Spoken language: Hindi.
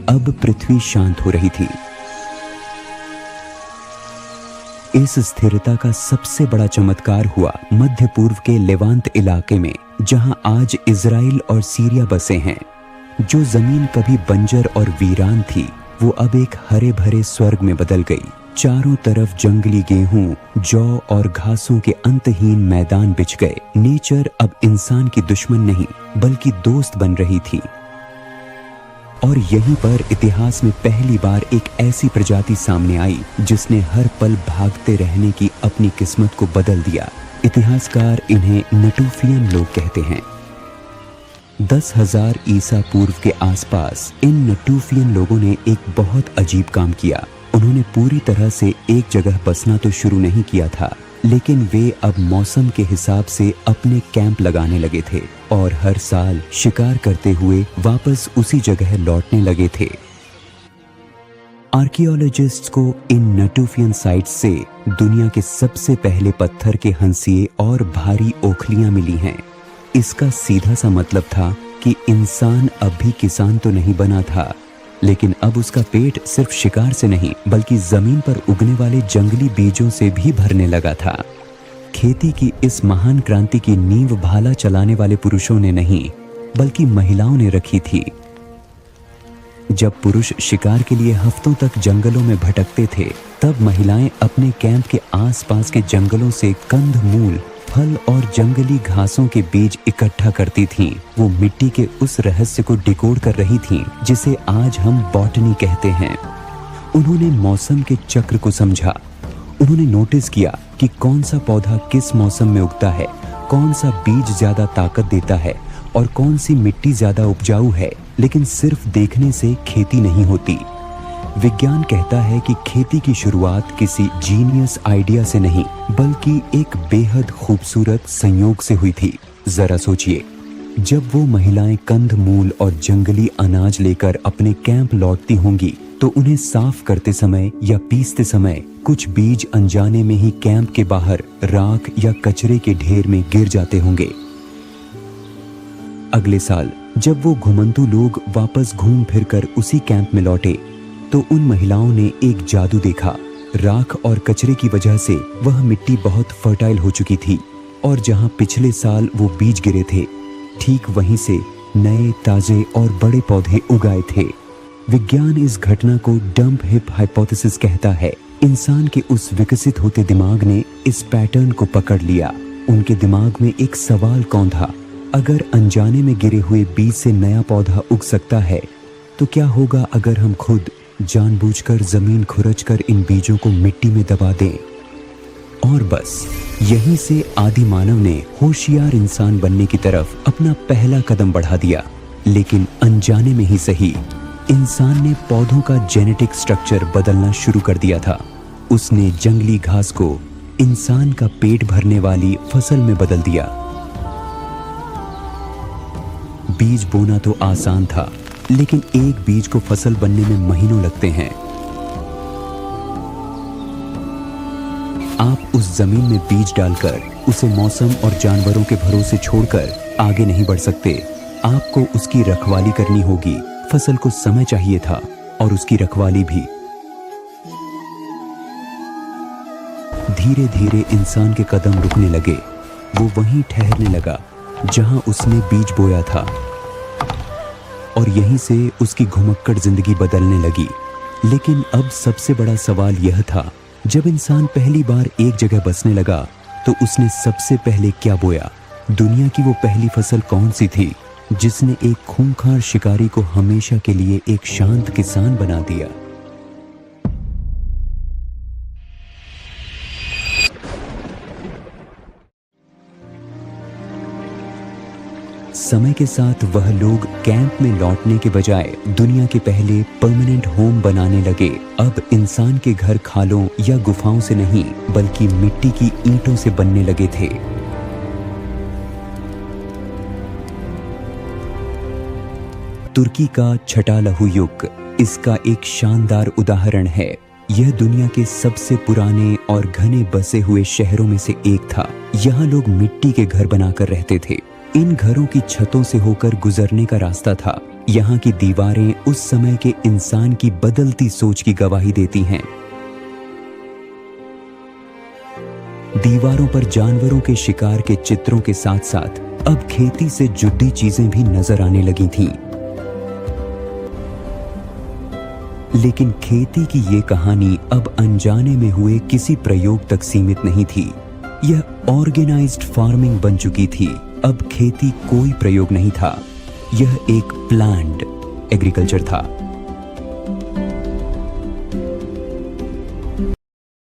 अब पृथ्वी शांत हो रही थी। इस स्थिरता का सबसे बड़ा चमत्कार हुआ मध्य पूर्व के लेवांत इलाके में, जहां आज इजराइल और सीरिया बसे हैं। जो जमीन कभी बंजर और वीरान थी, वो अब एक हरे भरे स्वर्ग में बदल गई। चारों तरफ जंगली गेहूं, जौ और घासों के अंतहीन मैदान बिछ गए। नेचर अब इंसान की दुश्मन नहीं बल्कि दोस्त बन रही थी। और यहीं पर इतिहास में पहली बार एक ऐसी प्रजाति सामने आई जिसने हर पल भागते रहने की अपनी किस्मत को बदल दिया। इतिहासकार इन्हें नटूफियन लोग कहते हैं। 10,000 ईसा पूर्व के आसपास इन नटूफियन लोगों ने एक बहुत अजीब काम किया। उन्होंने पूरी तरह से एक जगह बसना तो शुरू नहीं किया था, लेकिन वे अब मौसम के हिसाब से अपने कैंप लगाने लगे थे और हर साल शिकार करते हुए वापस उसी जगह लौटने लगे थे। आर्कियोलॉजिस्ट्स को इन नटूफियन साइट्स से दुनिया के सबसे पहले पत्थर के हंसिए और भारी ओखलियां मिली हैं। इसका सीधा सा मतलब था कि इंसान अब भी किसान तो नहीं बना था, लेकिन अब उसका पेट सिर्फ शिकार से नहीं बल्कि जमीन पर उगने वाले जंगली बीजों से भी भरने लगा था। खेती की इस महान क्रांति की नींव भाला चलाने वाले पुरुषों ने नहीं बल्कि महिलाओं ने रखी थी। जब पुरुष शिकार के लिए हफ्तों तक जंगलों में भटकते थे, तब महिलाएं अपने कैंप के आसपास के जंगलों से कंद-मूल, फल और जंगली घासों के बीज इकट्ठा करती थीं। वो मिट्टी के उस रहस्य को डिकोड कर रही थीं जिसे आज हम बॉटनी कहते हैं। उन्होंने मौसम के चक्र को समझा। उन्होंने नोटिस किया कि कौन सा पौधा किस मौसम में उगता है, कौन सा बीज ज्यादा ताकत देता है और कौन सी मिट्टी ज्यादा उपजाऊ है। लेकिन सिर्फ देखने से खेती नहीं होती। विज्ञान कहता है कि खेती की शुरुआत किसी जीनियस आइडिया से नहीं बल्कि एक बेहद खूबसूरत संयोग से हुई थी। जरा सोचिए, जब वो महिलाएं कंद मूल और जंगली अनाज लेकर अपने कैंप लौटती होंगी तो उन्हें साफ करते समय या पीसते समय कुछ बीज अनजाने में ही कैंप के बाहर राख या कचरे के ढेर में गिर जाते होंगे। अगले साल जब वो घुमंतू लोग वापस घूम फिर कर उसी कैंप में लौटे तो उन महिलाओं ने एक जादू देखा। राख और कचरे की वजह से वह मिट्टी बहुत फर्टाइल हो चुकी थी और जहां पिछले साल वो बीज गिरे थे, ठीक वहीं से नए, ताजे और बड़े पौधे उगाए थे। विज्ञान इस घटना को डंप हिप हाइपोथेसिस कहता है। इंसान के उस विकसित होते दिमाग ने इस पैटर्न को पकड़ लिया। उनके दिमाग में एक सवाल कौन था, अगर अनजाने में गिरे हुए बीज से नया पौधा उग सकता है तो क्या होगा अगर हम खुद जानबूझकर जमीन खुरचकर इन बीजों को मिट्टी में दबा दें। और बस यहीं से आदि मानव ने होशियार इंसान बनने की तरफ अपना पहला कदम बढ़ा दिया। लेकिन अनजाने में ही सही, इंसान ने पौधों का जेनेटिक स्ट्रक्चर बदलना शुरू कर दिया था। उसने जंगली घास को इंसान का पेट भरने वाली फसल में बदल दिया। बीज बोना तो आसान था, लेकिन एक बीज को फसल बनने में महीनों लगते हैं। आप उस जमीन में बीज डालकर उसे मौसम और जानवरों के भरोसे छोड़कर आगे नहीं बढ़ सकते। आपको उसकी रखवाली करनी होगी। फसल को समय चाहिए था और उसकी रखवाली भी। धीरे धीरे इंसान के कदम रुकने लगे। वो वहीं ठहरने लगा जहां उसने बीज बोया था और यहीं से उसकी घुमक्कड़ जिंदगी बदलने लगी। लेकिन अब सबसे बड़ा सवाल यह था, जब इंसान पहली बार एक जगह बसने लगा तो उसने सबसे पहले क्या बोया? दुनिया की वो पहली फसल कौन सी थी जिसने एक खूंखार शिकारी को हमेशा के लिए एक शांत किसान बना दिया? समय के साथ वह लोग कैंप में लौटने के बजाय दुनिया के पहले परमानेंट होम बनाने लगे। अब इंसान के घर खालों या गुफाओं से नहीं बल्कि मिट्टी की ईंटों से बनने लगे थे। तुर्की का छठा लघु युग इसका एक शानदार उदाहरण है। यह दुनिया के सबसे पुराने और घने बसे हुए शहरों में से एक था। यहाँ लोग मिट्टी के घर बनाकर रहते थे। इन घरों की छतों से होकर गुजरने का रास्ता था। यहाँ की दीवारें उस समय के इंसान की बदलती सोच की गवाही देती हैं। दीवारों पर जानवरों के शिकार के चित्रों के साथ साथ अब खेती से जुड़ी चीजें भी नजर आने लगी थीं। लेकिन खेती की ये कहानी अब अनजाने में हुए किसी प्रयोग तक सीमित नहीं थी। यह ऑर्गेनाइज्ड फार्मिंग बन चुकी थी। अब खेती कोई प्रयोग नहीं था, यह एक प्लान्ड एग्रीकल्चर था।